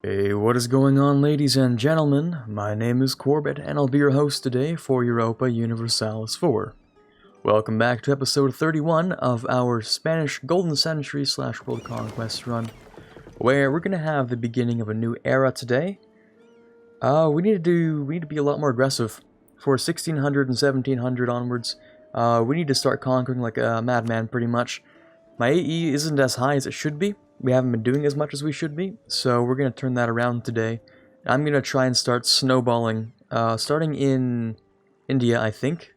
Hey, what is going on, ladies and gentlemen? My name is Quarbit, and I'll be your host today for Europa Universalis 4. Welcome back to episode 31 of our Spanish Golden Century / World Conquest run, where we're gonna have the beginning of a new era today. We need to be a lot more aggressive. For 1600 and 1700 onwards, we need to start conquering like a madman, pretty much. My AE isn't as high as it should be. We haven't been doing as much as we should be, so we're going to turn that around today. I'm going to try and start snowballing, starting in India, I think.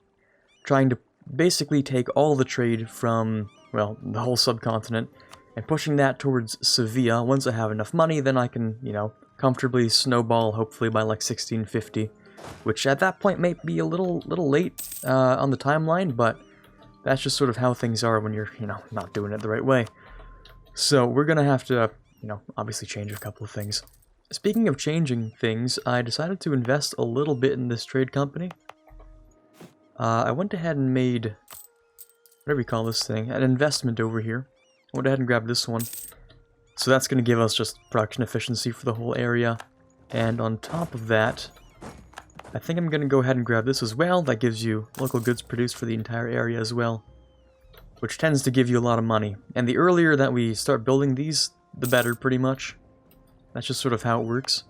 Trying to basically take all the trade from, well, the whole subcontinent, and pushing that towards Sevilla. Once I have enough money, then I can, comfortably snowball, hopefully by like 1650. Which at that point may be a little late on the timeline, but that's just sort of how things are when you're, not doing it the right way. So we're gonna have to, obviously change a couple of things. Speaking of changing things, I decided to invest a little bit in this trade company. I went ahead and made, whatever you call this thing, an investment over here. I went ahead and grabbed this one. So that's gonna give us just production efficiency for the whole area. And on top of that, I think I'm gonna go ahead and grab this as well. That gives you local goods produced for the entire area as well, which tends to give you a lot of money. And the earlier that we start building these, the better, pretty much. That's just sort of how it works.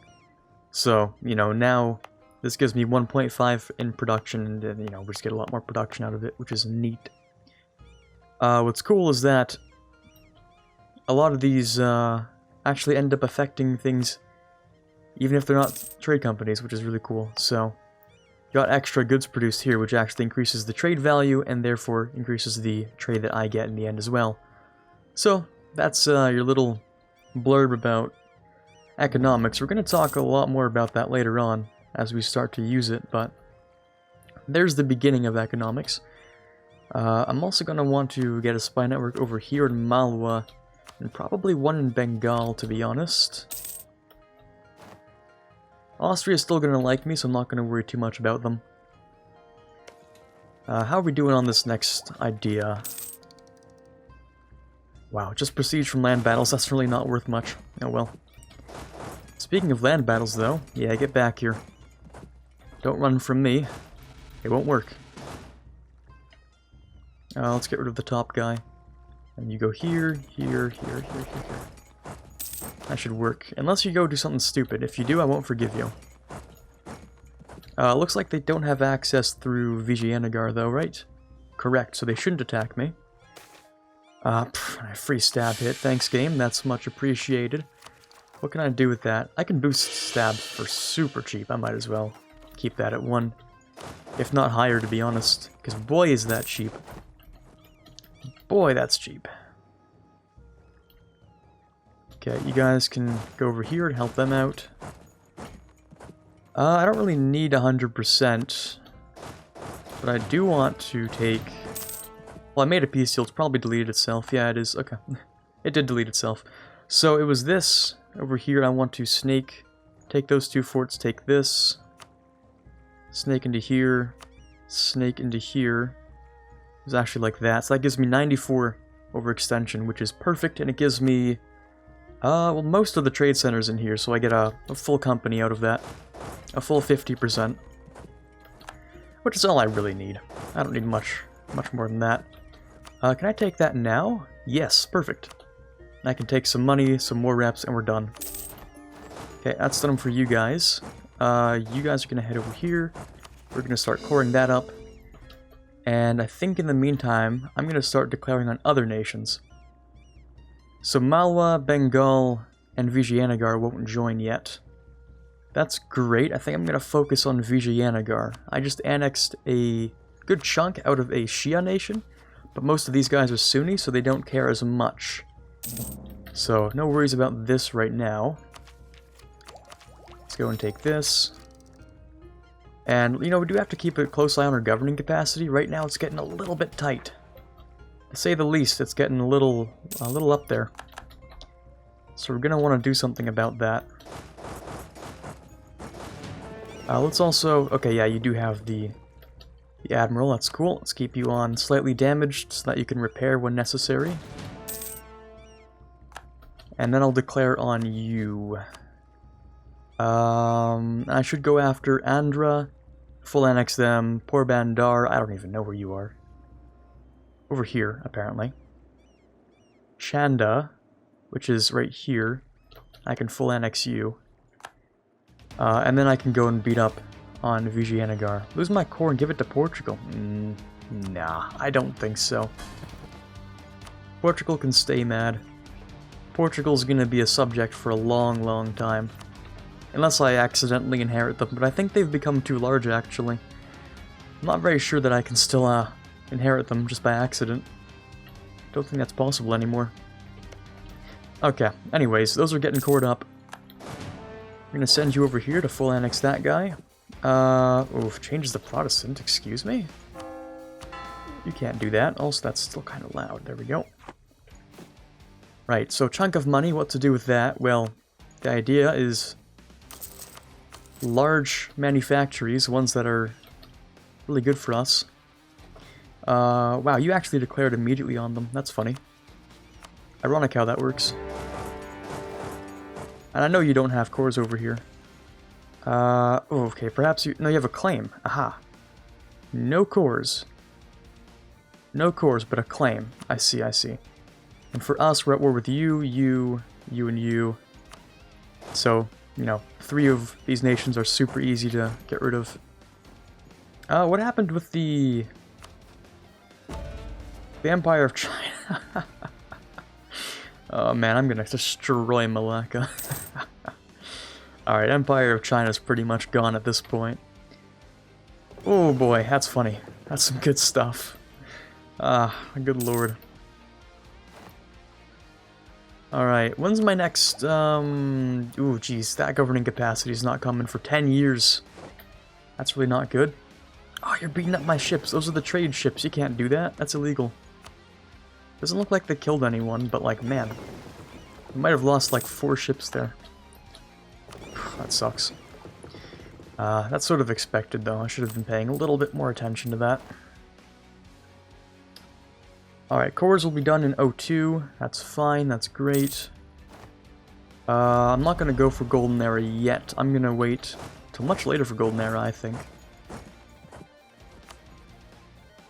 So, now this gives me 1.5 in production, and then, we just get a lot more production out of it, which is neat. What's cool is that a lot of these actually end up affecting things, even if they're not trade companies, which is really cool. So, got extra goods produced here, which actually increases the trade value, and therefore increases the trade that I get in the end as well. So, that's your little blurb about economics. We're going to talk a lot more about that later on, as we start to use it, but there's the beginning of economics. I'm also going to want to get a spy network over here in Malwa, and probably one in Bengal, to be honest. Austria's still going to like me, so I'm not going to worry too much about them. How are we doing on this next idea? Wow, just prestige from land battles, that's really not worth much. Oh well. Speaking of land battles though, yeah, get back here. Don't run from me. It won't work. Let's get rid of the top guy. And you go here, here, here, here, here, here. That should work. Unless you go do something stupid. If you do, I won't forgive you. Looks like they don't have access through Vijayanagara though, right? Correct, so they shouldn't attack me. Free stab hit. Thanks, game. That's much appreciated. What can I do with that? I can boost stab for super cheap. I might as well keep that at 1. If not higher, to be honest. Because boy, is that cheap. Boy, that's cheap. Okay, you guys can go over here and help them out. I don't really need 100%, but I do want to take... Well, I made a peace deal. It's probably deleted itself. Yeah, it is. Okay. It did delete itself. So it was this over here. I want to snake, take those 2 forts, take this, snake into here, snake into here. It was actually like that. So that gives me 94 overextension, which is perfect, and it gives me... well, most of the trade centers in here, so I get a full company out of that. A full 50%. Which is all I really need. I don't need much more than that. Can I take that now? Yes, perfect. I can take some money, some more reps, and we're done. Okay, that's done for you guys. You guys are going to head over here. We're going to start coring that up. And I think in the meantime, I'm going to start declaring on other nations. So Malwa, Bengal, and Vijayanagar won't join yet. That's great. I think I'm going to focus on Vijayanagar. I just annexed a good chunk out of a Shia nation, but most of these guys are Sunni, so they don't care as much. So, no worries about this right now. Let's go and take this. And, we do have to keep a close eye on our governing capacity. Right now it's getting a little bit tight. To say the least, it's getting a little up there. So we're going to want to do something about that. Let's also... Okay, yeah, you do have the Admiral. That's cool. Let's keep you on slightly damaged so that you can repair when necessary. And then I'll declare on you. I should go after Andhra, full annex them, Porbandar, I don't even know where you are. Over here, apparently. Chanda, which is right here, I can full annex you. And then I can go and beat up on Vijayanagar. Lose my core and give it to Portugal? Nah, I don't think so. Portugal can stay mad. Portugal's gonna be a subject for a long, long time. Unless I accidentally inherit them, but I think they've become too large, actually. I'm not very sure that I can still, inherit them just by accident. Don't think that's possible anymore. Okay, anyways, those are getting cored up. I'm gonna send you over here to full annex that guy. Changes the Protestant, excuse me? You can't do that, also that's still kind of loud, there we go. Right, so chunk of money, what to do with that? Well, the idea is large manufactories, ones that are really good for us. Wow, you actually declared immediately on them, that's funny. Ironic how that works. And I know you don't have cores over here. Okay, perhaps you... No, you have a claim. Aha. No cores. No cores, but a claim. I see, I see. And for us, we're at war with you, you, and you. So, you know, 3 of these nations are super easy to get rid of. What happened with the Empire of China? Oh man, I'm gonna destroy Malacca. Alright, Empire of China's pretty much gone at this point. Oh boy, that's funny. That's some good stuff. Good lord. Alright, when's my next, ooh, geez, that governing capacity is not coming for 10 years. That's really not good. Oh, you're beating up my ships. Those are the trade ships. You can't do that. That's illegal. Doesn't look like they killed anyone, but like, man. We might have lost like 4 ships there. That sucks. That's sort of expected though. I should have been paying a little bit more attention to that. Alright, cores will be done in 02. That's fine, that's great. I'm not going to go for Golden Era yet. I'm going to wait till much later for Golden Era, I think.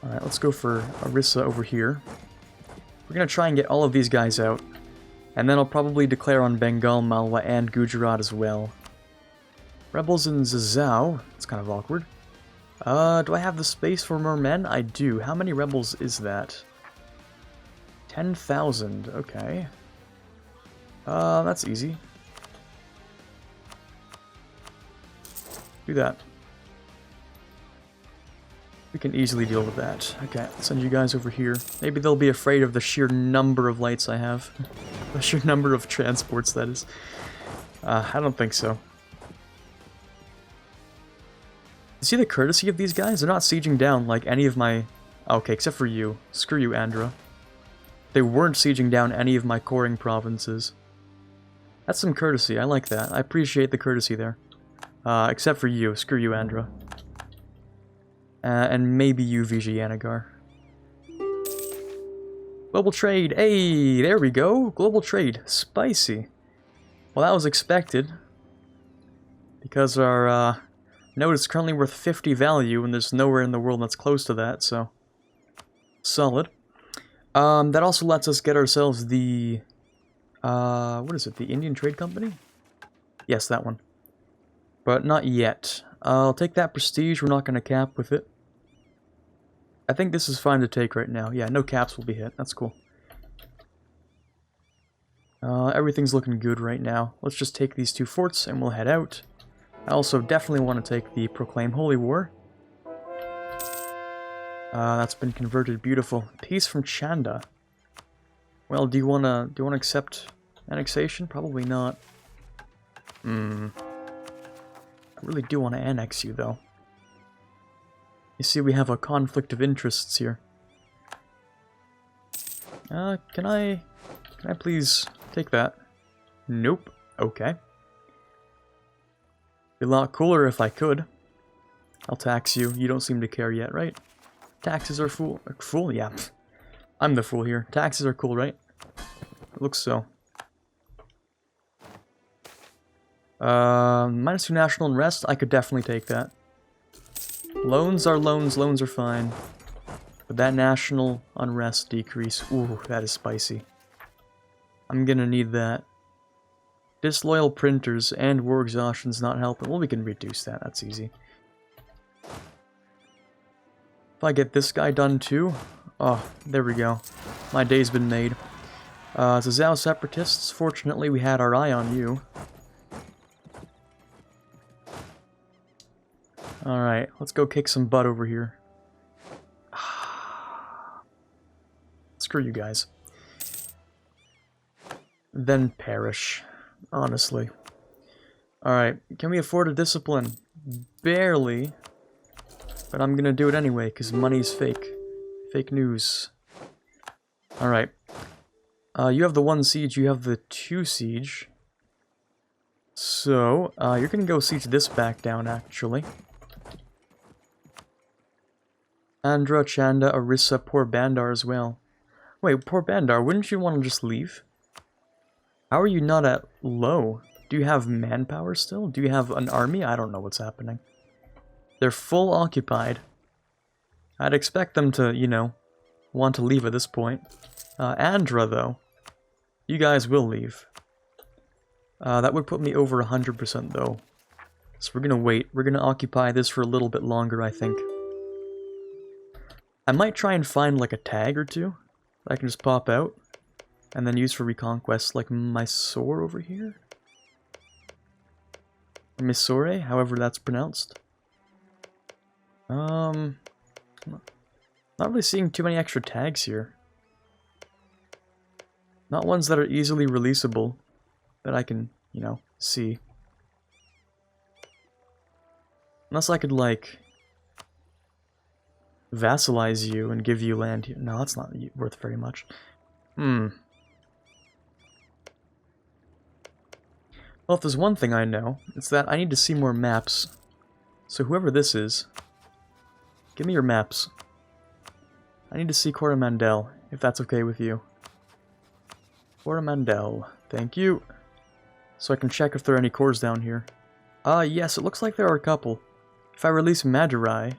Alright, let's go for Orissa over here. We're going to try and get all of these guys out. And then I'll probably declare on Bengal, Malwa, and Gujarat as well. Rebels in Zazao. It's kind of awkward. Do I have the space for more men? I do. How many rebels is that? 10,000. Okay. That's easy. Do that. We can easily deal with that. Okay, I'll send you guys over here. Maybe they'll be afraid of the sheer number of lights I have. The sheer number of transports, that is. I don't think so. You see the courtesy of these guys? They're not sieging down like any of my... Okay, except for you. Screw you, Andhra. They weren't sieging down any of my coring provinces. That's some courtesy, I like that. I appreciate the courtesy there. Except for you. Screw you, Andhra. And maybe you, Vijayanagar. Global trade. Hey, there we go. Global trade. Spicy. Well, that was expected. Because our node is currently worth 50 value, and there's nowhere in the world that's close to that, so... Solid. That also lets us get ourselves the... what is it? The Indian Trade Company? Yes, that one. But not yet. I'll take that prestige. We're not going to cap with it. I think this is fine to take right now. Yeah, no caps will be hit. That's cool. Everything's looking good right now. Let's just take these 2 forts and we'll head out. I also definitely want to take the Proclaim Holy War. That's been converted. Beautiful. Peace from Chanda. Well, do you wanna accept annexation? Probably not. I really do want to annex you, though. You see, we have a conflict of interests here. Can I please take that? Nope. Okay. Be a lot cooler if I could. I'll tax you. You don't seem to care yet, right? Taxes are fool? Yeah. I'm the fool here. Taxes are cool, right? It looks so. -2 national unrest, I could definitely take that. Loans are loans, loans are fine. But that national unrest decrease, ooh, that is spicy. I'm gonna need that. Disloyal printers and war exhaustion's not helping. Well, we can reduce that, that's easy. If I get this guy done too, oh, there we go. My day's been made. The Zhao separatists, fortunately we had our eye on you. Alright, let's go kick some butt over here. Screw you guys. Then perish. Honestly. Alright, can we afford a discipline? Barely. But I'm gonna do it anyway, because money's fake. Fake news. Alright. You have the 1 siege, you have the 2 siege. So, you're gonna go siege this back down, actually. Andhra, Chanda, Orissa, poor Bandar as well. Wait, poor Bandar, wouldn't you want to just leave? How are you not at low? Do you have manpower still? Do you have an army? I don't know what's happening. They're full occupied. I'd expect them to, you know, want to leave at this point. Andhra, though. You guys will leave. That would put me over 100% though. So we're gonna wait. We're gonna occupy this for a little bit longer, I think. I might try and find like a tag or two that I can just pop out and then use for reconquest, like Mysore over here? Or Mysore, however that's pronounced. Not really seeing too many extra tags here. Not ones that are easily releasable that I can, you know, see. Unless I could, like, vassalize you and give you land here. No, that's not worth very much. Well, if there's one thing I know, it's that I need to see more maps. So whoever this is, give me your maps. I need to see Coromandel, if that's okay with you. Coromandel, thank you. So I can check if there are any cores down here. Yes, it looks like there are a couple. If I release Madurai...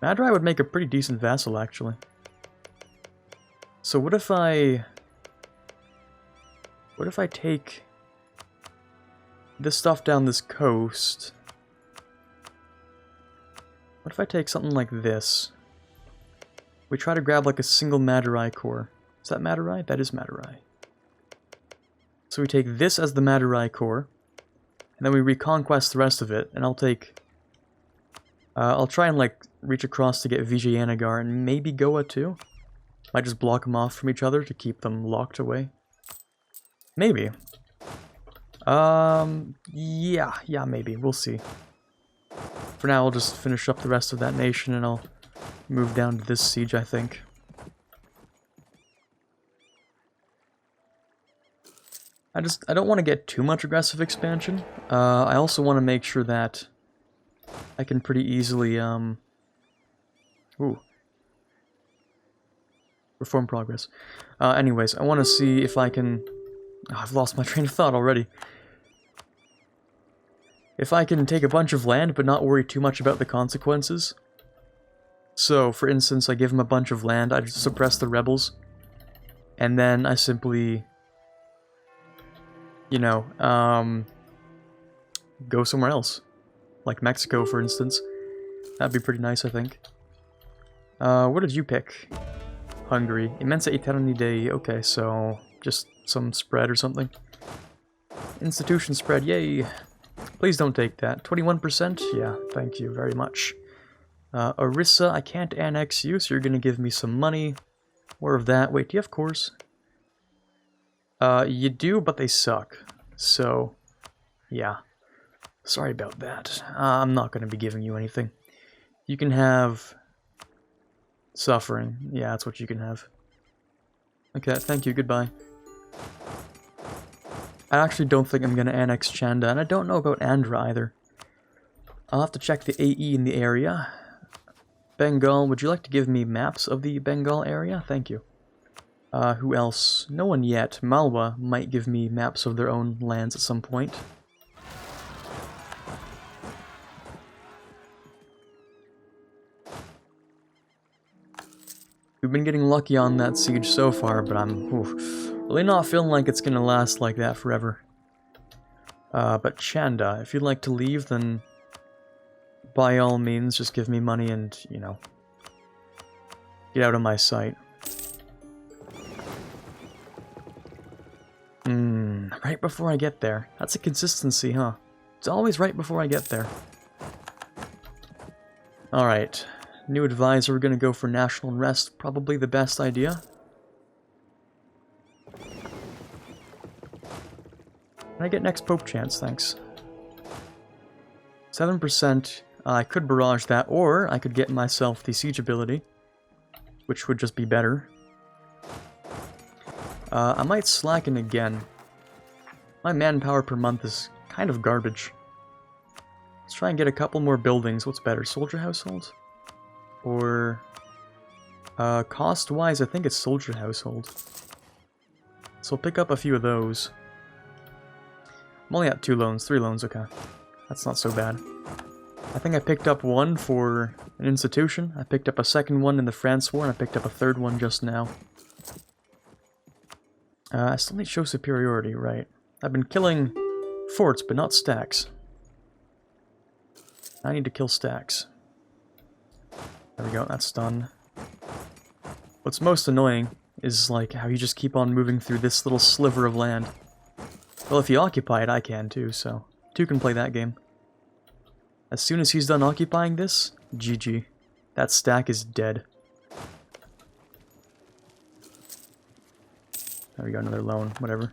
Madurai would make a pretty decent vassal, actually. So what if I take this stuff down this coast? What if I take something like this? We try to grab like a single Madurai core. Is that Madurai? That is Madurai. So we take this as the Madurai core, and then we reconquest the rest of it, and I'll take... I'll try and like reach across to get Vijayanagar and maybe Goa too. Might just block them off from each other to keep them locked away. Maybe. Yeah, maybe. We'll see. For now, I'll just finish up the rest of that nation and I'll move down to this siege, I think. I don't want to get too much aggressive expansion. I also want to make sure that I can pretty easily, reform progress. Anyways, I want to see if I can... Oh, I've lost my train of thought already. If I can take a bunch of land but not worry too much about the consequences. So, for instance, I give them a bunch of land, I just suppress the rebels, and then I simply... you know, go somewhere else. Like Mexico, for instance. That'd be pretty nice, I think. What did you pick? Hungary. Immensa Eternity Day. Okay, so just some spread or something. Institution spread, yay! Please don't take that. 21%? Yeah, thank you very much. Orissa, I can't annex you, so you're gonna give me some money. More of that. Wait, do you have cores? You do, but they suck. So, yeah. Sorry about that. I'm not going to be giving you anything. You can have... suffering. Yeah, that's what you can have. Okay, thank you, goodbye. I actually don't think I'm going to annex Chanda, and I don't know about Andhra either. I'll have to check the AE in the area. Bengal, would you like to give me maps of the Bengal area? Thank you. Who else? No one yet. Malwa might give me maps of their own lands at some point. We've been getting lucky on that siege so far, but I'm really not feeling like it's gonna last like that forever. But Chanda, if you'd like to leave, then by all means, just give me money and, you know, get out of my sight. Right before I get there. That's a consistency, huh? It's always right before I get there. Alright. New advisor, we're gonna go for national unrest. Probably the best idea. Can I get next Pope chance? Thanks. 7%. I could barrage that, or I could get myself the siege ability, which would just be better. I might slacken again. My manpower per month is kind of garbage. Let's try and get a couple more buildings. What's better, soldier household? Or, cost-wise, I think it's soldier household. So I'll pick up a few of those. I'm only at 2 loans, 3 loans, okay. That's not so bad. I think I picked up one for an institution. I picked up a second one in the France War, and I picked up a third one just now. I still need show superiority, right. I've been killing forts, but not stacks. I need to kill stacks. There we go, that's done. What's most annoying is, like, how you just keep on moving through this little sliver of land. Well, if you occupy it, I can too, so 2 can play that game. As soon as he's done occupying this, GG. That stack is dead. There we go, another loan, whatever.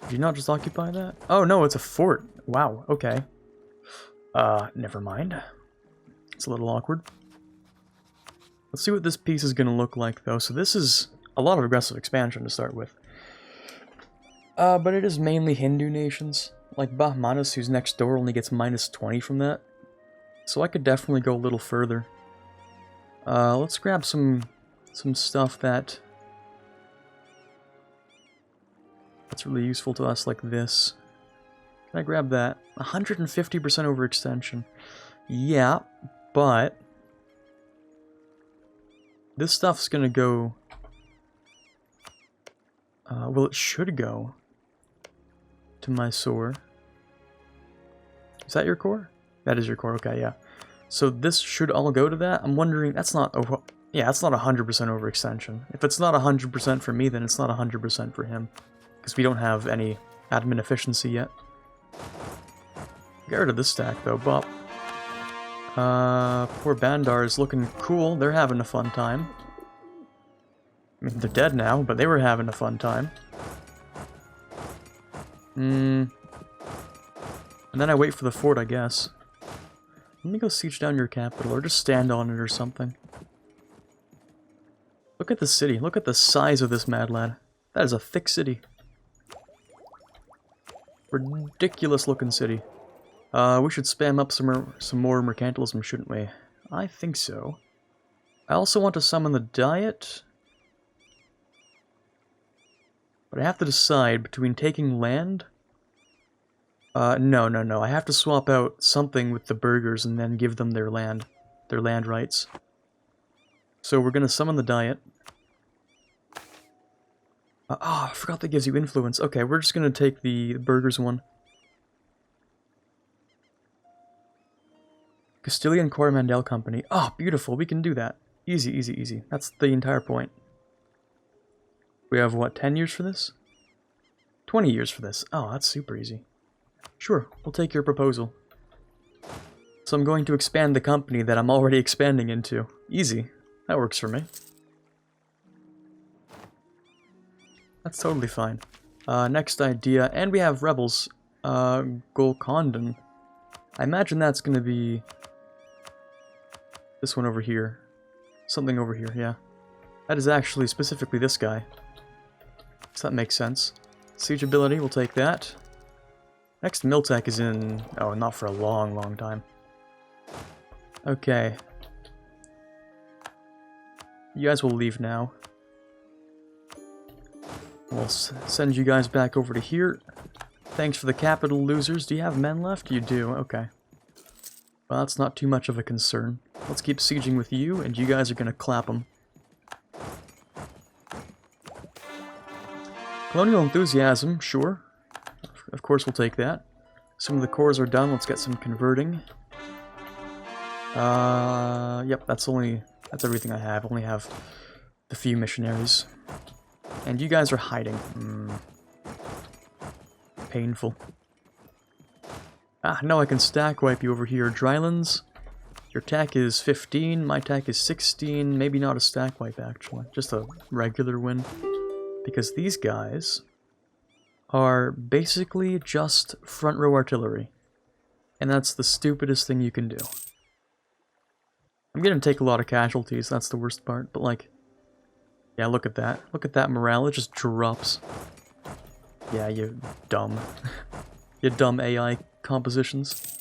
Did you not just occupy that? Oh no, it's a fort. Wow, okay. Never mind. It's a little awkward. Let's see what this piece is gonna look like though. So this is a lot of aggressive expansion to start with. But it is mainly Hindu nations. Like Bahmanis, who's next door, only gets -20 from that. So I could definitely go a little further. Let's grab some stuff that's really useful to us, like this. Can I grab that? 150% overextension. Yeah, but this stuff's gonna go... well, it should go to my Mysore. Is that your core? That is your core, okay, yeah. So this should all go to that. I'm wondering, that's not... Oh, yeah, that's not 100% overextension. If it's not 100% for me, then it's not 100% for him. Because we don't have any admin efficiency yet. Get rid of this stack, though, Bop. Poor Bandar is looking cool. They're having a fun time. I mean, they're dead now, but they were having a fun time. And then I wait for the fort, I guess. Let me go siege down your capital, or just stand on it or something. Look at the city. Look at the size of this mad lad. That is a thick city. Ridiculous looking city. We should spam up some more mercantilism, shouldn't we? I think so. I also want to summon the Diet. But I have to decide between taking land... No. I have to swap out something with the burghers and then give them their land rights. So we're gonna summon the Diet. I forgot that gives you influence. Okay, we're just gonna take the burghers one. Castilian Coromandel Company. Oh, beautiful. We can do that. Easy, easy, easy. That's the entire point. We have, what, 10 years for this? 20 years for this. Oh, that's super easy. Sure, we'll take your proposal. So I'm going to expand the company that I'm already expanding into. Easy. That works for me. That's totally fine. Next idea. And we have rebels. Golcondan. I imagine that's going to be... this one over here. Something over here, yeah. That is actually specifically this guy. So that makes sense. Siege ability, we'll take that. Next Miltech is in... oh, not for a long, long time. Okay. You guys will leave now. We'll send you guys back over to here. Thanks for the capital, losers. Do you have men left? You do, okay. Well, that's not too much of a concern. Let's keep sieging with you, and you guys are gonna clap them. Colonial enthusiasm, sure. Of course we'll take that. Some of the cores are done, let's get some converting. Yep, that's everything I have. I only have the few missionaries. And you guys are hiding. Painful. Ah, no, I can stack wipe you over here. Drylands, your attack is 15, my attack is 16. Maybe not a stack wipe, actually. Just a regular win. Because these guys are basically just front row artillery. And that's the stupidest thing you can do. I'm gonna take a lot of casualties, that's the worst part, but like... Yeah, look at that. Look at that morale, it just drops. Yeah, you dumb. You dumb AI compositions.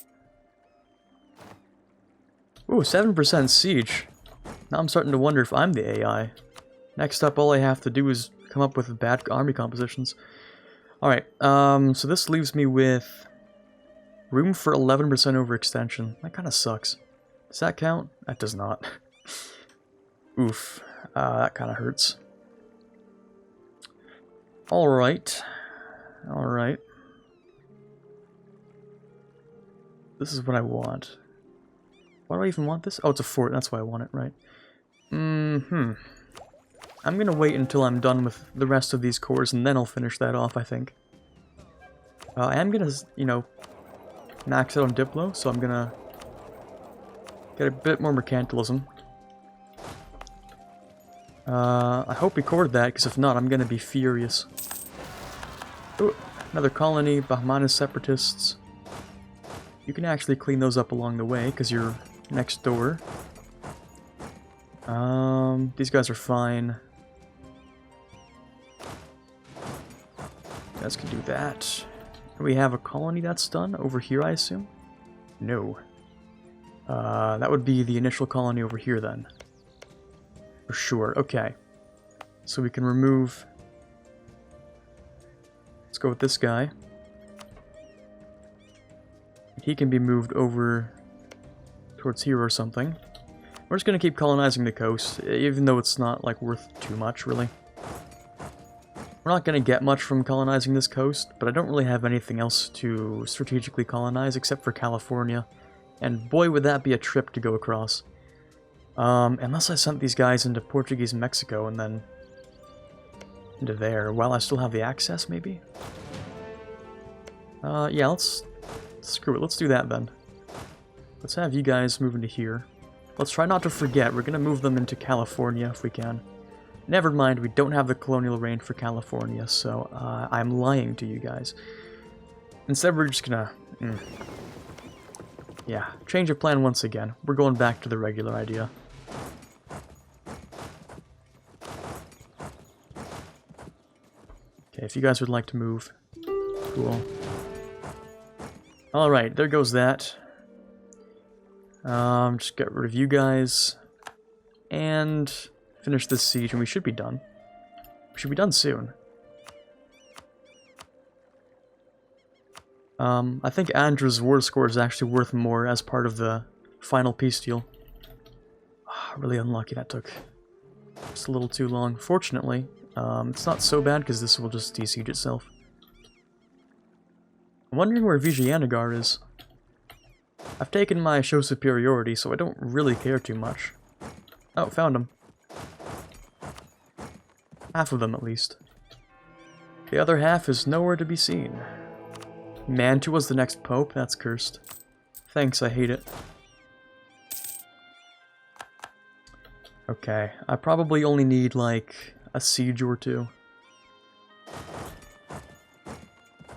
Ooh, 7% siege. Now I'm starting to wonder if I'm the AI. Next up, all I have to do is come up with bad army compositions. Alright, so this leaves me with room for 11% overextension. That kind of sucks. Does that count? That does not. Oof. That kind of hurts. Alright. Alright. This is what I want. Why do I even want this? Oh, it's a fort. That's why I want it, right? I'm gonna wait until I'm done with the rest of these cores, and then I'll finish that off, I think. I am gonna, you know, max out on Diplo, so I'm gonna get a bit more mercantilism. I hope he cored that, because if not, I'm gonna be furious. Ooh, another colony, Bahmanis separatists. You can actually clean those up along the way, because you're next door. These guys are fine. You guys can do that. We have a colony that's done over here, I assume? No. That would be the initial colony over here, then. For sure, okay. So we can remove... Let's go with this guy. He can be moved over towards here or something. We're just gonna keep colonizing the coast, even though it's not, like, worth too much, really. We're not gonna get much from colonizing this coast, but I don't really have anything else to strategically colonize except for California. And boy, would that be a trip to go across. Unless I sent these guys into Portuguese Mexico and then into there, while I still have the access, maybe? Yeah, let's... Screw it, let's do that then. Let's have you guys move into here. Let's try not to forget, we're gonna move them into California if we can. Never mind, we don't have the colonial reign for California, so I'm lying to you guys. Instead, we're just gonna... Yeah, change of plan once again. We're going back to the regular idea. Okay, if you guys would like to move. Cool. Alright, there goes that. Just get rid of you guys. And finish this siege, and we should be done. We should be done soon. I think Andrew's war score is actually worth more as part of the final peace deal. Really unlucky that took just a little too long. Fortunately, it's not so bad because this will just de-siege itself. I'm wondering where Vijayanagara is. I've taken my show superiority, so I don't really care too much. Oh, found him. Half of them, at least. The other half is nowhere to be seen. Mantua's the next pope? That's cursed. Thanks, I hate it. Okay, I probably only need, like, a siege or two.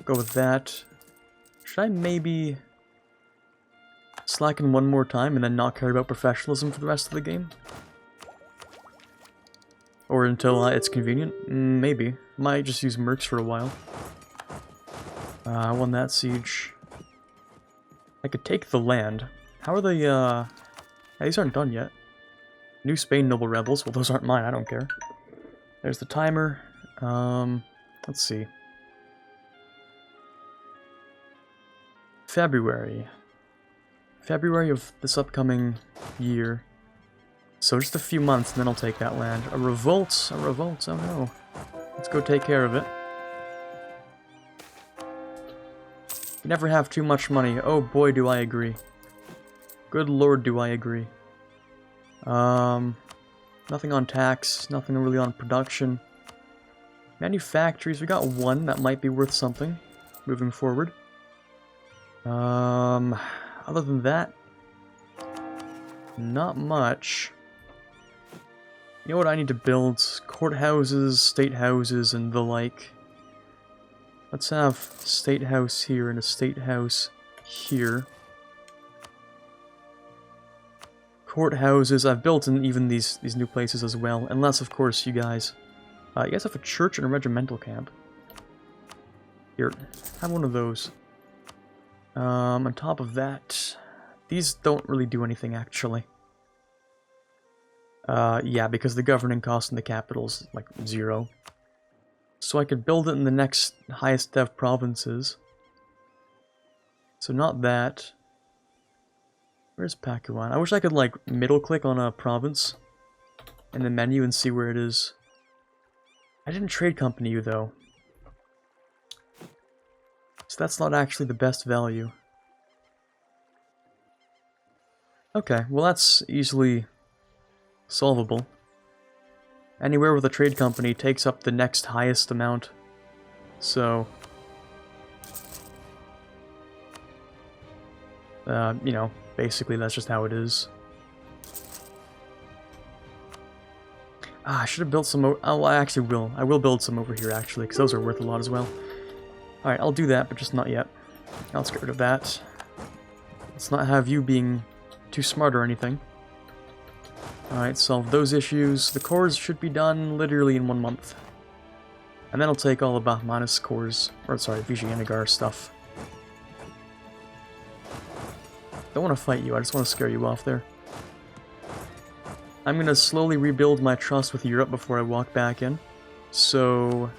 Go with that. Should I maybe slacken one more time and then not care about professionalism for the rest of the game? Or until it's convenient? Maybe. Might just use mercs for a while. I won that siege. I could take the land. How are they, these aren't done yet. New Spain Noble Rebels. Well, those aren't mine. I don't care. There's the timer. Let's see. February. February of this upcoming year. So just a few months, and then I'll take that land. A revolt! A revolt! Oh no. Let's go take care of it. You never have too much money. Oh boy, do I agree. Good lord, do I agree. Nothing on tax, nothing really on production. Manufactories, we got one that might be worth something moving forward. Other than that, not much. You know what I need to build? Courthouses, state houses, and the like. Let's have state house here and a state house here. Courthouses, I've built in even these new places as well, unless of course you guys have a church and a regimental camp. Here, have one of those. On top of that, these don't really do anything actually. Yeah, because the governing cost in the capital's like 0. So I could build it in the next highest dev provinces. So not that. Where's Pakuan? I wish I could like middle click on a province in the menu and see where it is. I didn't trade company you though. So that's not actually the best value. Okay, well that's easily solvable. Anywhere with a trade company takes up the next highest amount. So, you know, basically that's just how it is. Ah, I should have built some oh, I actually will. I will build some over here actually, because those are worth a lot as well. Alright, I'll do that, but just not yet. Now let's get rid of that. Let's not have you being too smart or anything. Alright, solve those issues. The cores should be done literally in 1 month. And then I'll take all of Bahmanus cores, or sorry, Vijayanagara stuff. Don't want to fight you, I just want to scare you off there. I'm going to slowly rebuild my trust with Europe before I walk back in. So,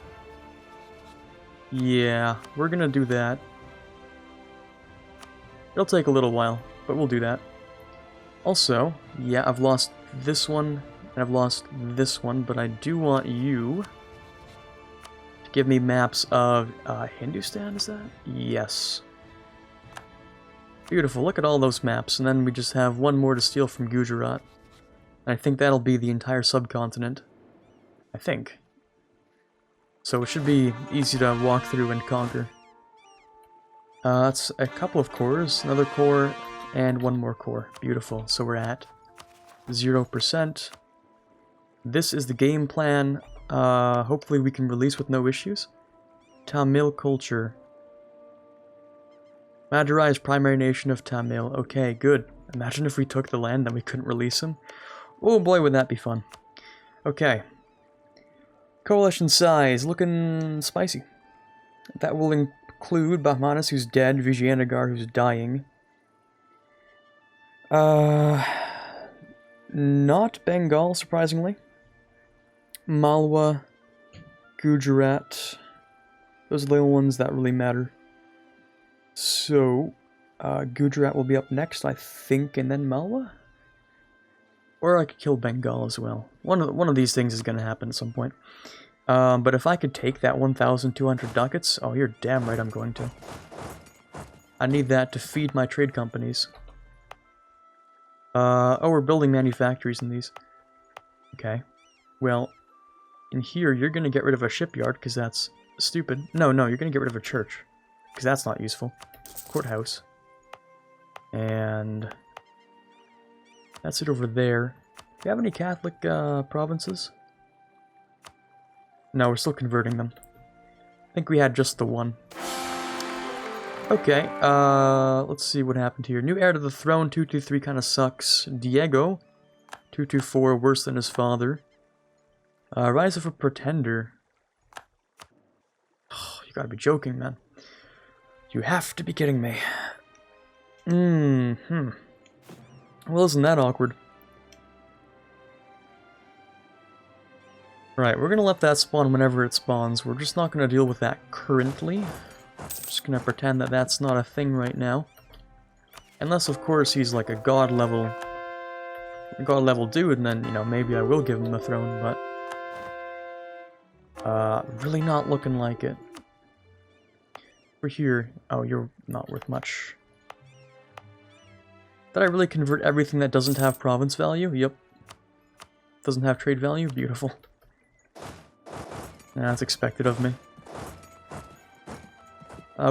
yeah, we're going to do that. It'll take a little while, but we'll do that. Also, yeah, I've lost this one, and I've lost this one, but I do want you to give me maps of Hindustan, is that? Yes. Beautiful, look at all those maps, and then we just have one more to steal from Gujarat. And I think that'll be the entire subcontinent. I think. So it should be easy to walk through and conquer. That's a couple of cores, another core, and one more core. Beautiful. So we're at 0%. This is the game plan. Hopefully we can release with no issues. Tamil culture. Madurai is primary nation of Tamil. Okay, good. Imagine if we took the land and we couldn't release them. Oh boy, would that be fun. Okay. Coalition size, looking spicy. That will include Bahmanis, who's dead, Vijayanagar, who's dying. Not Bengal, surprisingly. Malwa, Gujarat. Those are the only ones that really matter. So, Gujarat will be up next, I think, and then Malwa? Or I could kill Bengal as well. One of these things is going to happen at some point. But if I could take that 1,200 ducats, oh, you're damn right I'm going to. I need that to feed my trade companies. Oh, we're building manufactories in these. Okay. Well, in here, you're going to get rid of a shipyard, because that's stupid. No, you're going to get rid of a church, because that's not useful. Courthouse. And that's it over there. Do you have any Catholic provinces? No, we're still converting them. I think we had just the one. Okay, let's see what happened here. New heir to the throne, 223 kind of sucks. Diego, 224, worse than his father. Rise of a Pretender. Oh, you gotta be joking, man. You have to be kidding me. Well, isn't that awkward? Right, we're gonna let that spawn whenever it spawns. We're just not gonna deal with that currently. Just gonna pretend that that's not a thing right now. Unless, of course, he's like a god level dude, and then, you know, maybe I will give him the throne, but really not looking like it. Over here, oh, you're not worth much. Did I really convert everything that doesn't have province value? Yep. Doesn't have trade value? Beautiful. That's expected of me.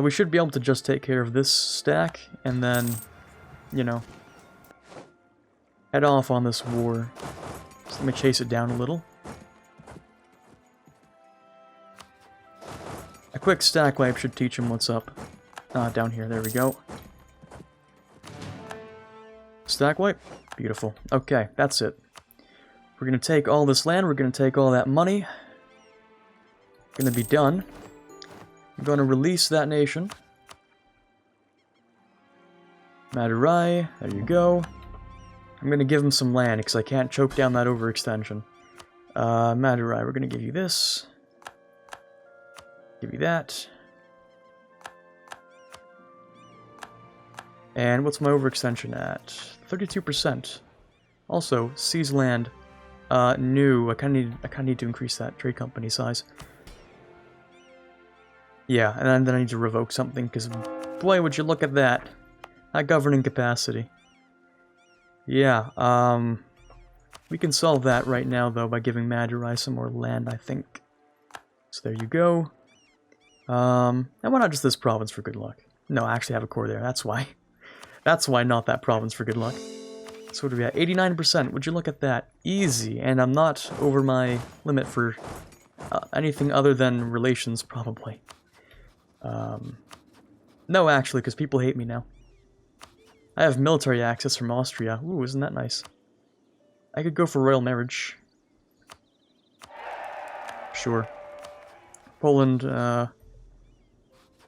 We should be able to just take care of this stack, and then, you know, head off on this war. So let me chase it down a little. A quick stack wipe should teach him what's up. Down here, there we go. Stack wipe? Beautiful. Okay, that's it. We're gonna take all this land, we're gonna take all that money. Gonna be done. I'm gonna release that nation. Madurai, there you go. I'm gonna give him some land, because I can't choke down that overextension. Madurai, we're gonna give you this. Give you that. And what's my overextension at? 32%. Also, seize land. New. I kinda need to increase that trade company size. Yeah, and then I need to revoke something, because boy, would you look at that. That governing capacity. Yeah, we can solve that right now, though, by giving Madurai some more land, I think. So there you go. And why not just this province for good luck? No, I actually have a core there, that's why. That's why not that province for good luck. So what are we at? 89%, would you look at that? Easy, and I'm not over my limit for anything other than relations, probably. No, actually, because people hate me now. I have military access from Austria. Ooh, isn't that nice? I could go for royal marriage. Sure. Poland,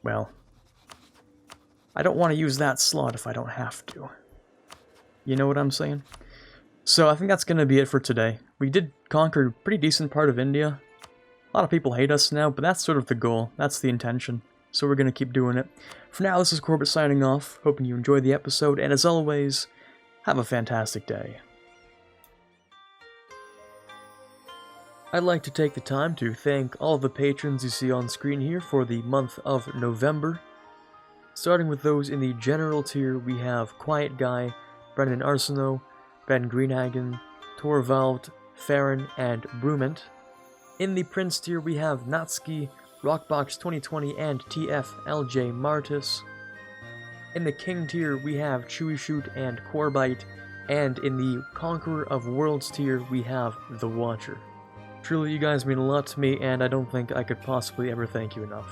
well, I don't want to use that slot if I don't have to. You know what I'm saying? So I think that's going to be it for today. We did conquer a pretty decent part of India. A lot of people hate us now, but that's sort of the goal. That's the intention. So we're going to keep doing it. For now, this is Quarbit signing off. Hoping you enjoyed the episode, and as always, have a fantastic day. I'd like to take the time to thank all of the patrons you see on screen here for the month of November. Starting with those in the general tier, we have Quiet Guy, Brendan Arsenault, Ben Greenhagen, Torvald, Farron, and Brument. In the Prince tier, we have Natsuki, Rockbox 2020, and TFLJ Martis. In the King tier, we have Chewy Shoot and Quarbite, and in the Conqueror of Worlds tier, we have The Watcher. Truly, you guys mean a lot to me, and I don't think I could possibly ever thank you enough.